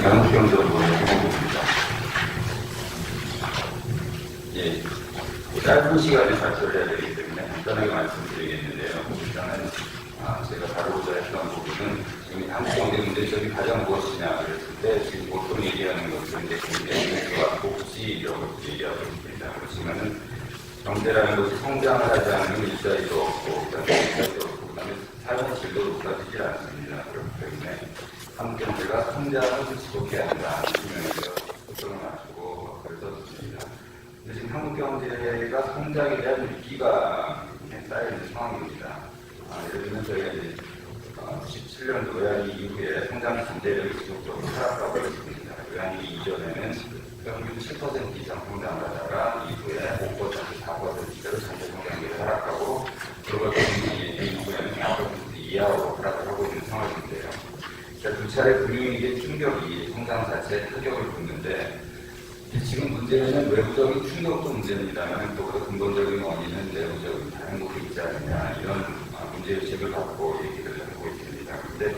수용적으로 해봅니다. 예, 짧은 시간에 발표를 해야 되기 때문에 간단하게 말씀드리겠는데요. 일단은 제가 다루고자 했던 부분은 지금 한국 경제 문제점이 가장 무엇이냐 그랬을 때 지금 보통 얘기하는 것은 이제 경제와 복지 이런 것들 얘기하고 있습니다. 그렇지만은 경제라는 것이 성장을 하지 않으면 일자리도 없고 일자리도 없고 그다음에 삶의 질도 높아지지 않습니다. 그렇기 때문에 한국 경제가 성장을 지속해야 한다는 측면에서 초점을 맞추고 그랬었습니다. 근데 지금 한국 경제가 성장에 대한 위기가 쌓여있는 상황입니다. 예를 들면 저희가 이제 97년도 외환위 이후에 성장 잠재력이 지속적으로 하락하고 있습니다. 외환위 이전에는 평균 7% 이상 성장을 하다가 이후에 5%, 4%대로 잠재 성장률이 하락하고 글로벌 금융위기 이후에는 4% 이하로 하락을 하고 있는 상황인데요. 두 차례 금융위기의 충격이 성장 자체에 타격을 줬는데 지금 문제는 외부적인 충격도 문제입니다만 또 근본적인 원인은 내부적인 다른 곳이 있지 않느냐 이런 문제의식을 갖고 얘기를 하고 있습니다. 그런데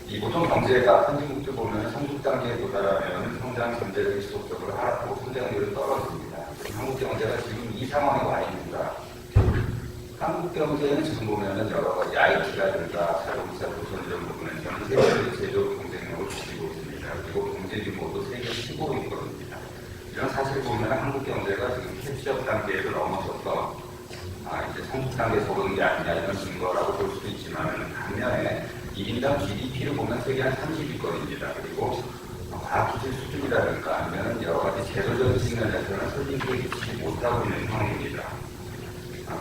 이 보통 경제가 선진국들 보면 성숙 단계에 도달하면 성장 잠재력이 지속적으로 하락하고 성장률은 떨어집니다. 한국 경제가 지금 이 상황에 와 있는가? 한국 경제는 지금 보면은 여러 가지 IT라든가 자동차, 조선 이런 부분에서는 세계적인 제조 경쟁력을 가지고 있습니다. 그리고 경제 규모도 세계 15위권입니다. 이런 사실 보면 한국 경제가 지금 캡처 단계를 넘어서서 이제 성숙 단계에 서는 게 아니냐 이런 증거라고 볼 수도 있지만 반면에 1인당 GDP를 보면 세계 한 30위권입니다. 그리고 과학기술 수준이라든가 아니면 여러 가지 제도적인 측면에서는 선진국에 미치지 못하고 있는 상황입니다.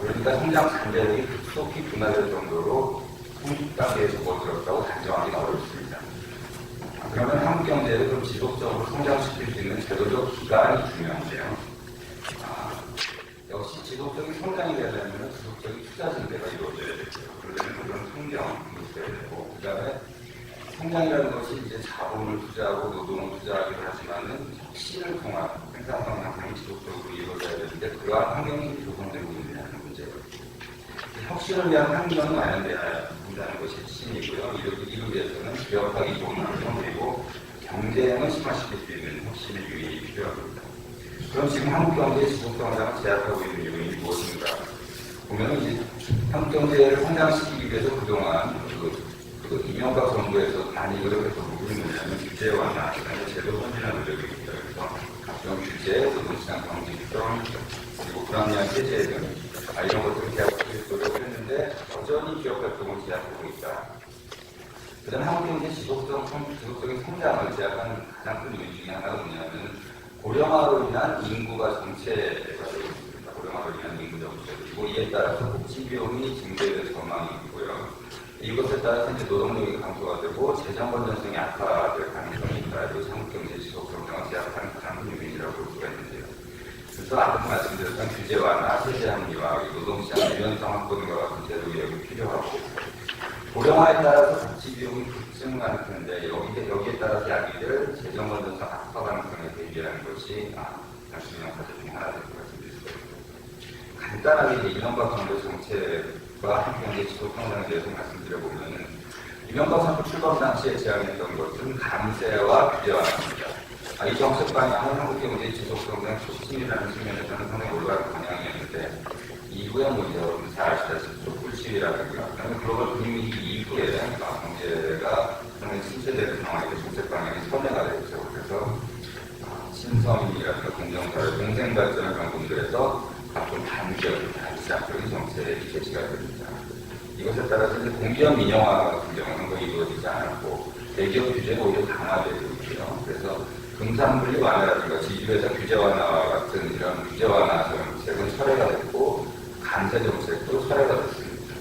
그러니까 성장 잠재력이 급속히 둔화될 정도로 성숙 단계에 접어들었다고 단정하기가 어렵습니다. 그러면 한국 경제를 좀 지속적으로 성장시킬 수 있는 제도적 기반이 중요한데요. 역시 지속적인 성장이 되려면 지속적인 투자 증대가 이루어져야 되고요. 그러려면 그런 성장이 있어야 되고, 그 다음에 성장이라는 것이 이제 자본을 투자하고 노동을 투자하기도 하지만은 혁신을 통한 생산성 향상이 지속적으로 이루어져야 되는데 그러한 환경이 조성되고 있느냐는 문제거든요. 혁신을 위한 환경은 마련되어야 한다는 것이 핵심이고요. 이를 위해서는 개혁하기 좋은 환경 그리고 경쟁을 심화시킬 수 있는 혁신의 유인이 필요합니다. 그럼 지금 한국 경제의 지속 성장을 제약하고 있는 요인이 무엇인가? 보면 이제 한국 경제를 성장시키기 위해서 그동안 이명박 정부에서 많이 노력했던 부분이 뭐냐면 규제 완화, 제도 선진화 노력입니다. 그래서 각종 규제, 노동시장 경직성, 그리고 불합리한 세제 등 이런 것들을 제약하기 노력을 했는데 여전히 기업 활동을 제약하고 있다. 그다음 한국 경제 지속적인 성장을 제약하는 가장 큰 요인 중에 하나가 뭐냐면 고령화로 인한 인구가 정체가 되고 있습니다. 고령화로 인한 인구 정체 그리고 이에 따라서 복지 비용이 증대될 전망이 있고요. 이것에 따라서 이제 노동력이 감소가 되고 재정 건전성이 악화될 가능성이 있다. 그리고 한국 경제 지속 성장을 제약하는 가장 큰 요인이라고 볼 수가 있는데요. 그래서 아까 말씀드렸던 규제 완화, 세제 합리화, 노동시장 유연성 확보 등과 같은 제도 개혁이 필요하고 고령화에 따라서 복지 비용이 급증하는 텐데 여기에 따라서 야기될 재정 건전성 악화 가능성에 대비하는 것이 중요한 과제 중 하나 될 것 같습니다. 간단하게 이명박 정부 정책과 한국 경제 지속 성장에 대해서 말씀드려보면은 이명박 정부 출범 당시에 제안했던 것은 감세와 규제 완화입니다. 이 정책 방향은 한국 경제 지속 성장 촉진이라는 측면에서는 상당히 올바른 방향이었는데 이후에 여러분 잘 아시다시피 촛불시위라든가 그다음에 글로벌 금융위기 이후에 경제가 상당히 침체되는 상황에서 정책 방향이 선회가 됐죠. 그래서 신성이라든가 공정사회 공생 발전을 강군들에서 각종 반기업, 반시장적인 정책이 제시가 됩니다. 이것에 따라서 이제 공기업 민영화 같은 경우는 거의 이루어지지 않았고 대기업 규제가 오히려 강화되고 있고요. 그래서 금산분리 완화라든가 지주회사 규제 완화와 같은 이런 규제 완화 정책은 철회가 됐고 감세 정책도 철회가 됐습니다.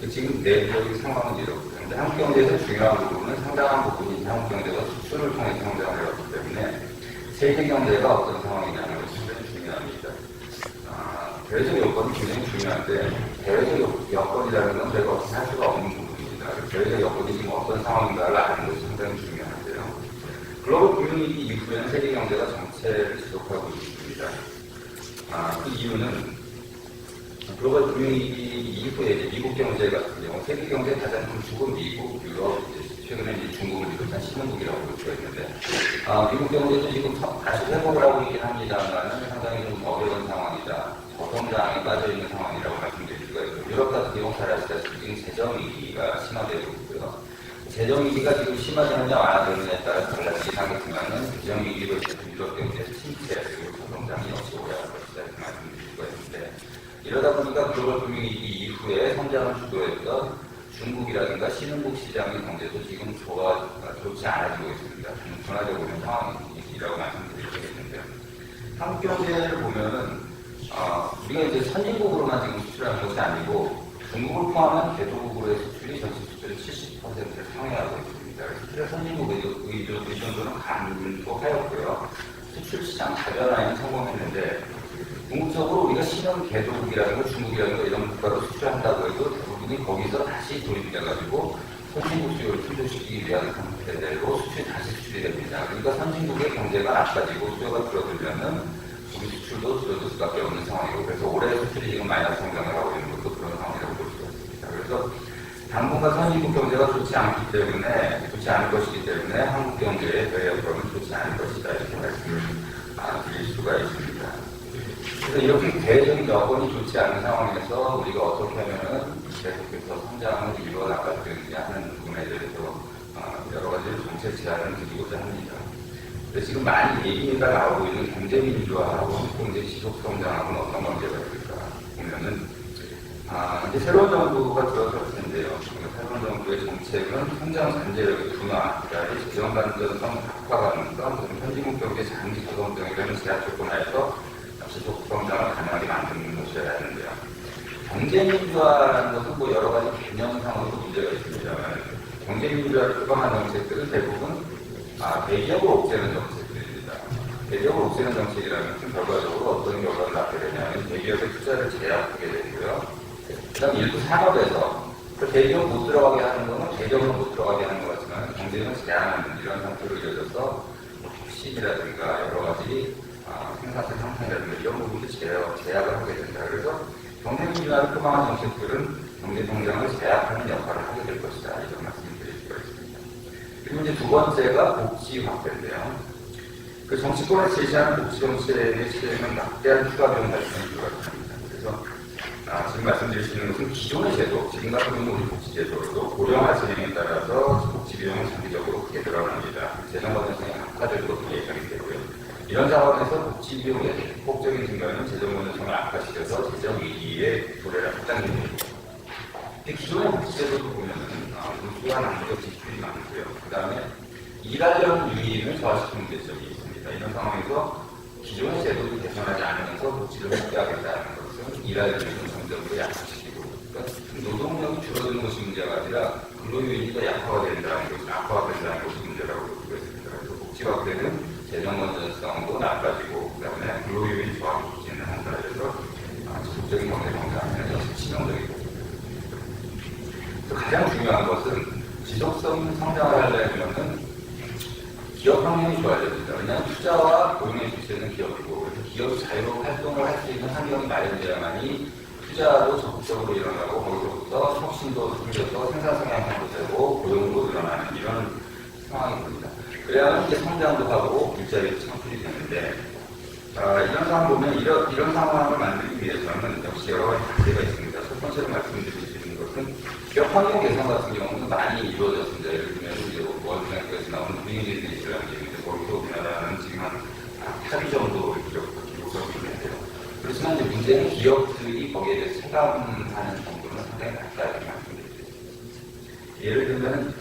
지금 내부적인 상황은 이렇고요. 그런데 한국 경제에서 중요한 부분은 상당한 부분이 한국 경제가 수출을 통해 성장을 해왔기 때문에 세계 경제가 어떤 상황이냐는 것이 굉장히 중요합니다. 대외적 여건이 굉장히 중요한데 대외적 여건이라는 건 저희가 어떻게 할 수가 없는 부분입니다. 대외적 여건이 지금 어떤 상황인가를 아는 것이 상당히 중요한데요. 글로벌 금융위기 이후에는 세계 경제가 정체를 지속하고 있습니다. 그 이유는 글로벌 금융위기 이후에 이제 미국 경제 같은 경우 세계 경제의 가장 큰 축은 미국, 유럽, 최근에 이제 중국을 비롯한 신흥국이라고 볼 수가 있는데, 미국 경제도 지금 다시 회복을 하고 있긴 합니다만 상당히 좀 어려운 상황이다. 저성장에 빠져 있는 상황이라고 말씀드릴 수가 있고, 유럽 같은 경우 잘 아시다시피 지금 재정 위기가 심화되고 있고요. 재정 위기가 지금 심화되느냐 완화되느냐에 따라 달라지긴 하겠지만은 재정 위기로 인해서 유럽 경제에서 침체 그리고 저성장이 역시 오래 할 것이다 이렇게 말씀드릴 수가 있는데, 이러다 보니까 글로벌 금융위기 이후에 성장을 주도했던 중국이라든가 신흥국 시장의 경제도 지금 좋지 않아지고 있습니다. 좀 둔화되고 있는 상황이라고 말씀드릴 수 있는데요. 한국 경제를 보면은 우리가 이제 선진국으로만 지금 수출하는 것이 아니고 중국을 포함한 개도국으로의 수출이 전체 수출의 70%를 상회하고 있습니다. 수출의 선진국 의존도는 감소하였고요. 수출 시장 다변화에는 성공했는데 궁극적으로 우리가 신흥 개도국이라든가 중국이라든가 이런 국가로 수출한다고 해도 대부분이 거기서 다시 도입돼가지고 선진국 수요를 충족시키기 위한 상태대로 수출이 다시 수출이 됩니다. 그러니까 선진국의 경제가 나빠지고 수요가 줄어들려면 우리 수출도 줄어들 수밖에 없는 상황이고, 그래서 올해 수출이 지금 마이너스 성장을 하고 있는 것도 그런 상황이라고 볼 수가 있습니다. 그래서 당분간 선진국 경제가 좋지 않을 것이기 때문에 한국 경제의 배역으로는 좋지 않을 것이다 이렇게 말씀을 드릴 수가 있습니다. 그래서 이렇게 대외적인 여건이 좋지 않은 상황에서 우리가 어떻게 하면은 계속해서 성장을 이루어 나갈 수 있느냐 하는 부분에 대해서 여러 가지 정책 제안을 드리고자 합니다. 지금 많이 얘기가 나오고 있는 경제민주화하고 경제 지속성장하고는 어떤 관계가 있을까 보면은 이제 새로운 정부가 들어설 텐데요. 새로운 정부의 정책은 성장 잠재력의 둔화, 재정 반전성 악화 가능성, 선진국 경제 장기 저성장이라는 제약 조건 하에서 지속성장을 가능하게 만드는 것이어야 하는데요. 경제민주화라는 것은 뭐 여러 가지 개념상으로도 문제가 있습니다만, 경제민주화를 표방한 정책들은 대부분 대기업을 옥죄는 정책들입니다. 대기업을 옥죄는 정책이라는 것은 결과적으로 어떤 결과를 낳게 되냐면 대기업의 투자를 제약하게 되고요. 그 다음 일부 산업에서 대기업 못 들어가게 하는 것은 대기업은 못 들어가게 하는 것 같지만 경제는 제한하는 이런 상태로 이어져서 혁신이라든가 여러 가지 생산성 향상이라든가 이런 부분도 제약을 하게 된다. 그래서 경제민주화를 표방한 정책들은 경제성장을 제약하는 역할을 하게 될 것이다. 이런 말씀을 드릴 수가 있습니다. 그리고 이제 두 번째가 복지 확대인데요. 그 정치권을 제시하는 복지 정책의 실행은 막대한 추가 비용 발생이 불가능합니다. 그래서 지금 말씀드릴 수 있는 것은 기존의 제도, 지금 같은 경우 우리 복지 제도로도 고령화 진행에 따라서 복지 비용은 장기적으로 크게 늘어납니다. 재정 건전성이 악화될 것으로 예상이 되고요. 이런 상황에서 복지 비용의 폭적인 증가는 재정 건전성을 악화시켜서 재정 위기의 도래를 확장됩니다. 기존의 복지 제도도 보면은 누수와 남적 지출이 많고요. 그 다음에 일하려는 유인을 저하시키는 문제점이 있습니다. 이런 상황에서 기존의 제도를 개선하지 않으면서 복지를 확대하겠다는 것은 일하려는 유인을 점점으로 약화시키고, 그러니까 노동력이 줄어드는 것이 문제가 아니라 근로요인이 더 악화가 된다는 것이 문제라고 볼 수가 있습니다. 그래서 복지 확대는 재정 건전성도 나빠지고, 그 다음에 근로요인이 저하시키는 한다. 그래서 지속적인 경제 성장에는 역시 치명적이고, 가장 중요한 것은 지속성 성장을 하려면은 기업 환경이 좋아져야 됩니다. 왜냐하면 투자와 고용의 주체는 기업이고, 그래서 기업이 자유로운 활동을 할 수 있는 환경이 마련되어야만이 투자도 적극적으로 일어나고, 거기서부터 혁신도 생겨서 생산성 향상도 되고 고용도 늘어나는 이런 상황이 됩니다. 그래야만 이제 성장도 하고 일자리도 창출이 되는데, 이런 상황 보면 이런 상황을 만들기 위해서는 역시 여러 가지 과제가 있습니다. 첫 번째로 말씀드릴 수 있는 것은 기업 환경 개선 같은 경우는 많이 이루어졌습니다. 예를 들면 이제 월드뱅크에서 나오는 그린리니지라는 게 있는데, 거기서 우리나라는 지금 한 8위 정도 기록하고 있는데요. 그렇지만 이제 문제는 기업들이 거기에 대해서 체감하는 정도는 상당히 낮다 이렇게 말씀드리겠습니다. 예를 들면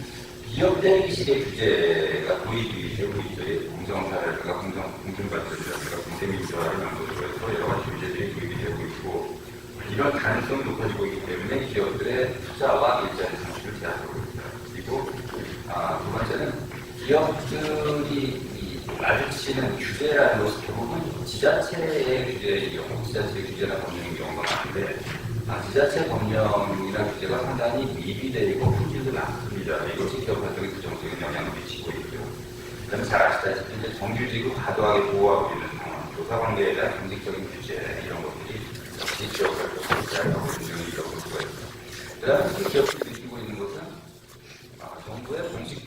기업 대기실의 규제가 도입이 되고 있죠. 공정사라든가 공정발전이라든가 공정민주화를 만들어서 해서 여러 가지 규제들이 도입이 되고 있고, 이런 가능성이 높아지고 있기 때문에 기업들의 투자와 일자리 창출을 제한하고 있습니다. 그리고 두 번째는 기업들이 마주치는 규제라는 것이 결국은 지자체의 규제의 경우, 지자체의 규제나 법령의 경우가 많은데, 지자체 법령이나 규제가 상당히 미비되고 품질도 낮습니다. 이것이 기업 활동에 부정적인 영향을 미치고 있고요. 그다음에 잘 아시다시피 이제 정규직을 과도하게 보호하고 있는 상황, 교사관계에 대한 정직적인 규제 이런 것들이 역시 기업 활동을 제한하고 있는 이라고 볼 수가 있습니다. 그다음에 기업들이 느끼고 있는 것은 정부의 공식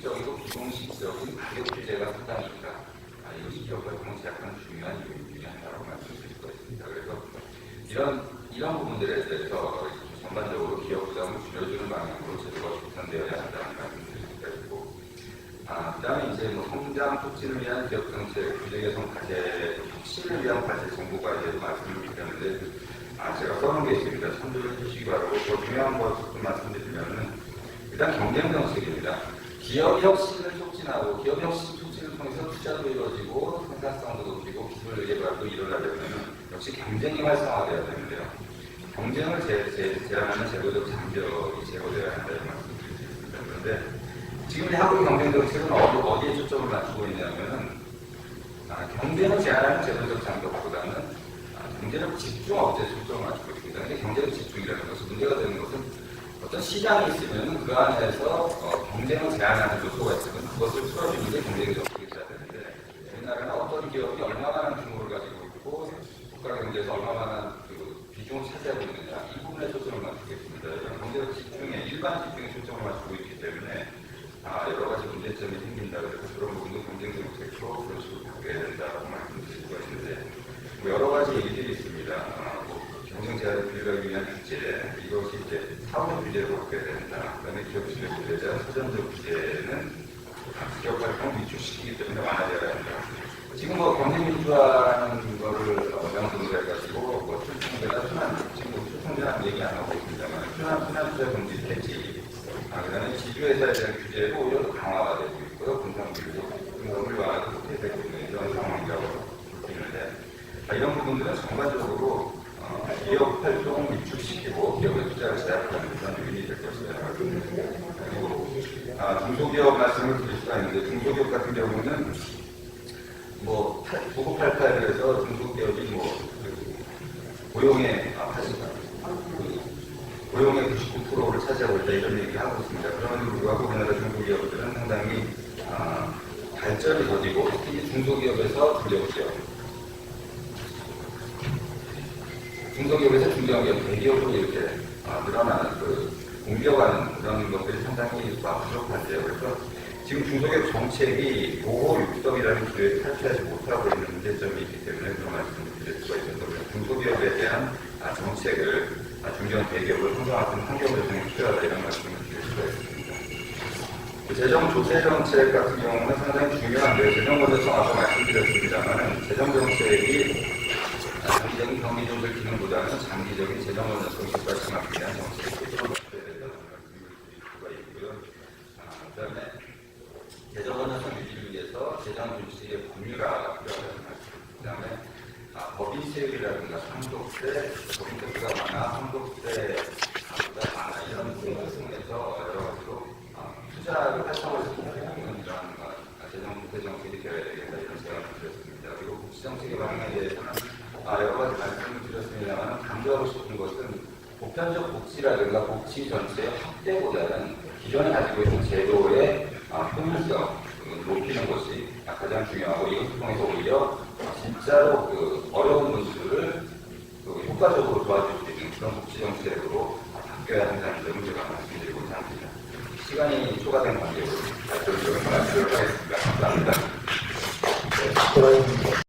시장 촉진을 위한 기업 정책, 규제 개선 과제, 혁신을 위한 과제, 정부 과제도 말씀을 드렸는데, 제가 써놓은 게 있습니다. 참조해 주시기 바라고, 더 중요한 것좀 말씀드리면은, 일단 경쟁 정책입니다. 기업 혁신을 촉진하고, 기업 혁신 촉진을 통해서 투자도 이루어지고, 생산성도 높이고, 기술 개발도 일어나려면, 역시 경쟁이 활성화되어야 되는데요. 경쟁을 제한하는 제도적 장벽이 제거되어야 한다는 말씀을 드리겠습니다. 그런데, 지금 한국 경쟁 정책은 어디에 초점을 맞추고 있냐면은 경쟁을 제한하는 제도적 장벽보다는 경제력 집중 업체에 초점을 맞추고 있습니다. 근데 경제력 집중이라는 것은 문제가 되는 것은 어떤 시장이 있으면 그 안에서 경쟁을 제한하는 요소가 있으면 그것을 풀어주는 게 경쟁 정책이 돼야 되는데 우리나라는 어떤 기업이 얼마나 규모를 가지고 있고 국가 경제에서 얼마나 비중을 차지하고 있느냐 이 부분에 초점을 맞추고 있습니다. 이런 경제력 집중에 일반 집중에 초점을 맞추고 있기 때문에 여러 가지 문제점이 생긴다. 그래서 그런 부분도 경쟁 정책으로 그런 식으로 바뀌어야 된다고 말씀드릴 수가 있는데 여러 가지 얘기들이 있습니다. 경쟁 제한을 비교하기 위한 규제, 이것이 이제 사후 규제로 바뀌어야 된다. 그다음에 기업 실력 규제자 사전적 규제는 기업 활동을 위축시키기 때문에 완화되어야 한다. 지금 경쟁 민주화라는 거를 명분으로 해가지고 출생제나 순환, 지금 출생제는 얘기 안 하고 있습니다만 순환 투자 금지 폐지. 그다음에 지주회사에 대한 규제도 오히려 더 강화가 되고 있고요. 분산비율도 완화도 못되고 있는 이런 상황이라고 볼 수 있는데 이런 부분들은 전반적으로 기업 활동을 위축시키고 기업의 투자를 제약하는 그런 요인이 될 것이다. 그리고 중소기업 말씀을 드릴 수가 있는데 중소기업 같은 경우는 9988을 해서 중소기업이 고용의 99%를 차지하고 있다 이런 얘기를 하고 있습니다. 그럼에도 불구하고 우리나라 중소기업들은 상당히 발전이 더디고 특히 중소기업에서 중견기업, 대기업으로 이렇게 늘어나는 옮겨가는 그런 것들이 상당히 부족한데요. 그래서 지금 중소기업 정책이 보호 육성이라는 기회를 탈피하지 못하고 있는 문제점이 있기 때문에 그런 말씀을 드릴 수가 있어서 중소기업에 대한 정책을 중견 대기업을 성장하는 환경 조성이 필요하다 이런 말씀을 드릴 수가 있습니다. 재정 조세 정책 같은 경우는 상당히 중요한데요. 재정 건전성 아까 말씀드렸습니다만 재정 정책이 장기적인 경기 조절 기능보다는 장기적인 재정 건전성이 발생하기 위한 정책을 초점을 맞춰야 된다는 말씀을 드릴 수가 있고요. 그다음에 재정 건전성 유지를 위해서 재정 준칙의 법률화가 필요하다는 말씀. 그다음에 법인세율이라든가 상속세, 법인세가 많아, 상속세보다 많아 이런 부분을 통해서 여러 가지로 투자를 활성화를 시키는 이런 재정 국세 정책이 되어야 되겠다 이런 제안을 드렸습니다. 그리고 복지 정책의 방향에 대해서는 여러 가지 말씀을 드렸습니다만 강조하고 싶은 것은 보편적 복지라든가 복지 전체의 확대보다는 기존에 가지고 있는 제도의 효율성 높이는 것이 가장 중요하고 이것을 통해서 오히려 진짜로 어려운 분들을 효과적으로 도와줄 수 있는 그런 복지 정책으로 바뀌어야 한다는 점을 제가 말씀드리고자 합니다. 시간이 초과된 관계로 발표를 마치도록 하겠습니다. 감사합니다.